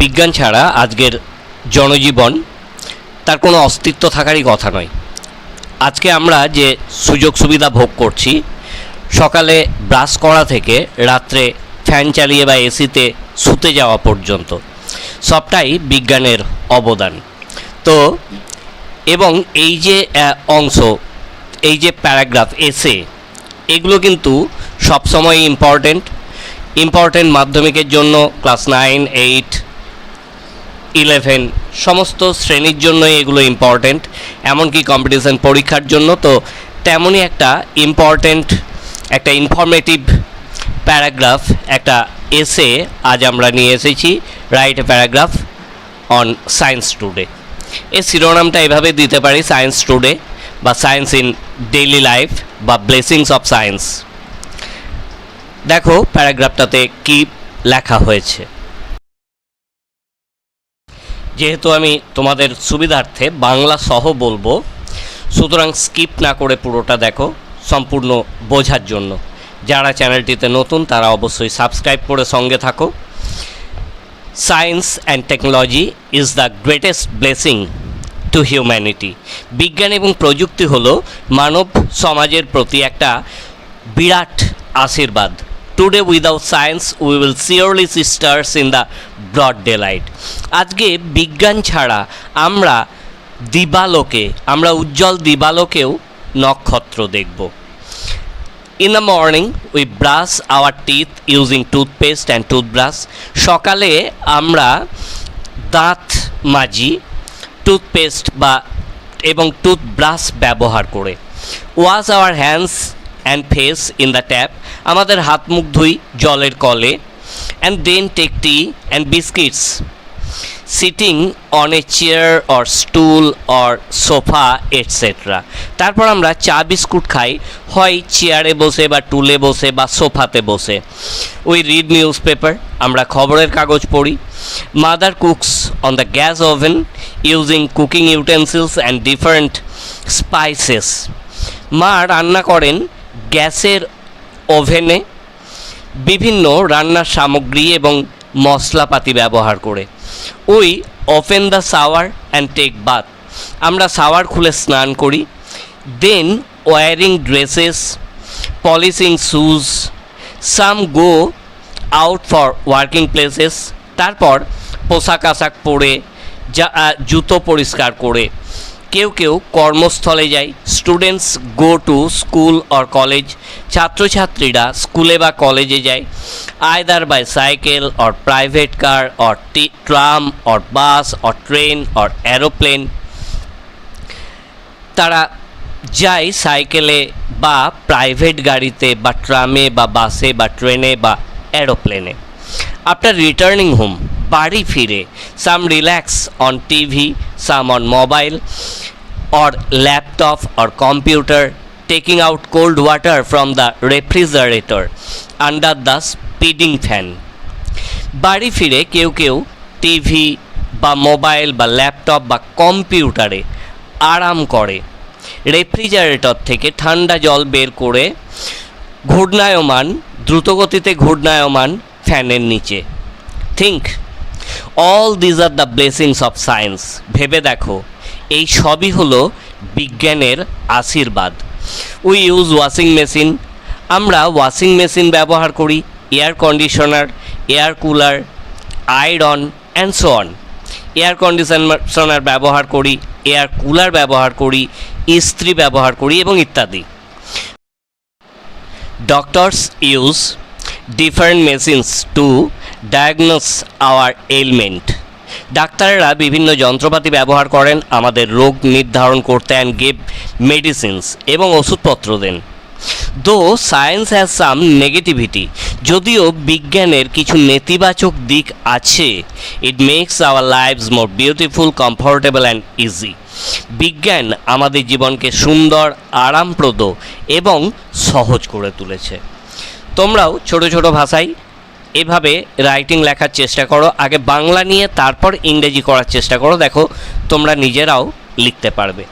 বিজ্ঞান ছাড়া আজকের জনজীবন তার কোনো অস্তিত্ব থাকারই কথা নয়। আজকে আমরা যে সুযোগ সুবিধা ভোগ করছি, সকালে ব্রাশ করা থেকে রাত্রে ফ্যান চালিয়ে বা এসিতে শুতে যাওয়া পর্যন্ত সবটাই বিজ্ঞানের অবদান। তো এবং এই যে অংশ, এই যে প্যারাগ্রাফ, এসে, এগুলো কিন্তু সবসময় ইম্পর্টেন্ট মাধ্যমিকের জন্য, ক্লাস 9, 8, 11 সমস্ত শ্রেণীর জন্যই এগুলো ইম্পর্টেন্ট, এমনকি কম্পিটিশন পরীক্ষার জন্য। তো তেমনই একটা ইনফরমেটিভ প্যারাগ্রাফ, একটা এসে আজ আমরা নিয়ে এসেছি, write a paragraph on science today. এই শিরোনামটা এভাবে দিতে পারি, সায়েন্স টুডে বা সায়েন্স ইন ডেইলি লাইফ বা ব্লেসিংস অফ সায়েন্স। দেখো প্যারাগ্রাফটাতে কি লেখা হয়েছে। যেহেতু আমি তোমাদের সুবিধার্থে বাংলা সহ বলবো, সুতরাং স্কিপ না করে পুরোটা দেখো সম্পূর্ণ বোঝার জন্য। যারা চ্যানেলটিতে নতুন তারা অবশ্যই সাবস্ক্রাইব করে সঙ্গে থাকো। Science and technology is the greatest blessing two humanity. বিজ্ঞান এবং প্রযুক্তি হলো মানব সমাজের প্রতি একটা বিরাট আশীর্বাদ। Today without science we will surely see stars in the broad daylight. আজকে বিজ্ঞান ছাড়া আমরা উজ্জ্বল দিবালোকেও নক্ষত্র দেখব। In the morning we brush our teeth using toothpaste and toothbrush. সকালে আমরা দাঁত মাজি টুথপেস্ট এবং টুথব্রাশ ব্যবহার করে। Wash our hands and face in the tap. আমাদের হাত মুখ ধুই জলের কলে। And then take tea and biscuits sitting on a chair or stool or sofa etcetera. তারপর আমরা চা বিস্কুট খাই, হয় চেয়ারে বসে বা টুলে বসে বা সোফাতে বসে। উই রিড নিউজ পেপার, আমরা খবরের কাগজ পড়ি। Mother cooks on the gas oven using cooking utensils and different spices. মা রান্না করেন গ্যাসের ওভেনে বিভিন্ন রান্নার সামগ্রী এবং মশলাপাতি ব্যবহার করে। We open the shower and take bath. আমরা শাওয়ার খুলে স্নান করি। Then wearing dresses, polishing shoes, some go out for working places. তারপর পোশাক আশাক পরে জুতো পরিষ্কার করে কেউ কর্মস্থলে যায়। Students go to school or college. ছাত্রছাত্রীরা স্কুলে বা কলেজে যায়। Either by cycle or private car or tram or bus or train or aeroplane. তারা যায় সাইকেলে বা প্রাইভেট গাড়িতে বা ট্রামে বা বাসে বা ট্রেনে বা অ্যারোপ্লেনে। আফটার রিটার্নিং হোম, বাড়ি ফিরে, some relax on TV, some on mobile or laptop or computer, taking out cold water from the refrigerator under the speeding fan. বাড়ি ফিরে কেউ টিভি বা মোবাইল বা ল্যাপটপ বা কম্পিউটারে আরাম করে। রেফ্রিজারেটর থেকে ঠান্ডা জল বের করে দ্রুতগতিতে ঘূর্ণায়মান ফ্যানের নিচে। Think all these are the blessings of science. ভেবে দেখো, এই সবই হলো বিজ্ঞানের আশীর্বাদ। We use washing machine. আমরা ওয়াশিং মেশিন ব্যবহার করি, air conditioner, air cooler, iron and so on. Air conditioner ব্যবহার করি, এয়ার কুলার ব্যবহার করি, ইস্ত্রি ব্যবহার করি এবং ইত্যাদি। Doctors use different machines to diagnose our ailment. ডাক্তারেরা বিভিন্ন যন্ত্রপাতি ব্যবহার করেন আমাদের রোগ নির্ধারণ করতে, অ্যান্ড গিভ মেডিসিনস এবং ওষুধপত্র দেন। দো সায়েন্স হ্যাজ সাম নেগেটিভিটি, যদিও বিজ্ঞানের কিছু নেতিবাচক দিক আছে, it makes our lives more beautiful, comfortable and easy. বিজ্ঞান আমাদের জীবনকে সুন্দর, আরামপ্রদ এবং সহজ করে তুলেছে। তোমরাও ছোট ছোট ভাষায় এভাবে রাইটিং লেখার চেষ্টা করো। আগে বাংলা নিয়ে তারপর ইংরেজি করার চেষ্টা করো, দেখো তোমরা নিজেরাও লিখতে পারবে।